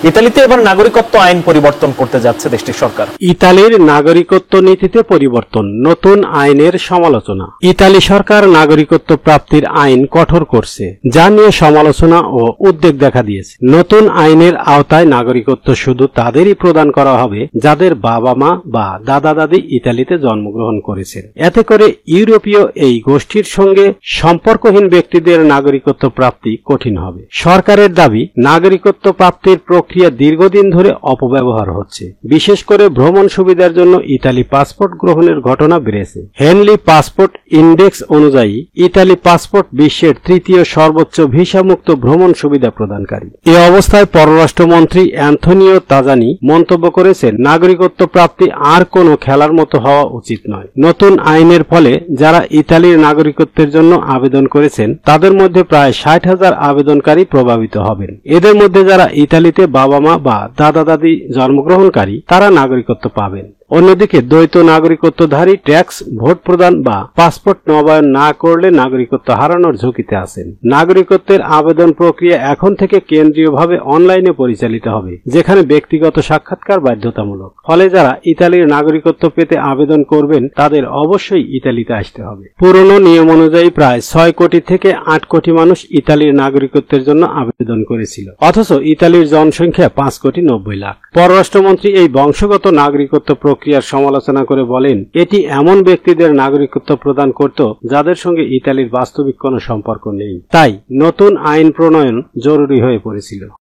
ইতালিতে এবার নাগরিকত্ব আইন পরিবর্তন করতে যাচ্ছে দেশটির সরকার। ইতালির নাগরিকত্ব নীতিতে পরিবর্তন, নতুন আইনের সমালোচনা। ইতালি সরকার নাগরিকত্ব প্রাপ্তির আইন কঠোর করছে, যা নিয়ে সমালোচনা ও উদ্বেগ দেখা দিয়েছে। নতুন আইনের আওতায় নাগরিকত্ব শুধু তাদেরই প্রদান করা হবে যাদের বাবা মা বা দাদা দাদি ইতালিতে জন্মগ্রহণ করেছেন। এতে করে ইউরোপীয় এই গোষ্ঠীর সঙ্গে সম্পর্কহীন ব্যক্তিদের নাগরিকত্ব প্রাপ্তি কঠিন হবে। সরকারের দাবি, নাগরিকত্ব প্রাপ্তির প্রক্রিয়া দীর্ঘদিন ধরে অপব্যবহার হচ্ছে। বিশেষ করে ভ্রমণ সুবিধার জন্য ইতালি পাসপোর্ট গ্রহণের ঘটনা বেড়েছে। হেনলি পাসপোর্ট ইন্ডেক্স অনুযায়ী ইতালি পাসপোর্ট বিশ্বের তৃতীয় সর্বোচ্চ ভিসামুক্ত ভ্রমণ সুবিধা প্রদানকারী। এ অবস্থায় পররাষ্ট্রমন্ত্রী অ্যান্থনিও তাজানি মন্তব্য করেছেন, নাগরিকত্ব প্রাপ্তি আর কোনো খেলার মতো হওয়া উচিত নয়। নতুন আইনের ফলে যারা ইতালির নাগরিকত্বের জন্য আবেদন করেছেন তাদের মধ্যে প্রায় 60,000 আবেদনকারী প্রভাবিত হবেন। এদের মধ্যে যারা ইতালিতে বাবা মা বা দাদা দাদি জন্মগ্রহণকারী তারা নাগরিকত্ব পাবেন। অন্যদিকে দ্বৈত নাগরিকত্বধারী ট্যাক্স, ভোট প্রদান বা পাসপোর্ট নবায়ন না করলে নাগরিকত্ব হারানোর ঝুঁকিতে আছেন। নাগরিকত্বের আবেদন প্রক্রিয়া এখন থেকে কেন্দ্রীয়ভাবে অনলাইনে পরিচালিত হবে, যেখানে ব্যক্তিগত সাক্ষাৎকার বাধ্যতামূলক। ফলে যারা ইতালির নাগরিকত্ব পেতে আবেদন করবেন তাদের অবশ্যই ইতালিতে আসতে হবে। পুরনো নিয়ম অনুযায়ী প্রায় 6 কোটি থেকে 8 কোটি মানুষ ইতালির নাগরিকত্বের জন্য আবেদন করেছিল, অথচ ইতালির জনসংখ্যা 5,90,00,000। পররাষ্ট্রমন্ত্রী এই বংশগত নাগরিকত্ব প্রক্রিয়ার সমালোচনা করে বলেন, এটি এমন ব্যক্তিদের নাগরিকত্ব প্রদান করত যাদের সঙ্গে ইতালির বাস্তবিক কোনো সম্পর্ক নেই। তাই নতুন আইন প্রণয়ন জরুরি হয়ে পড়েছিল।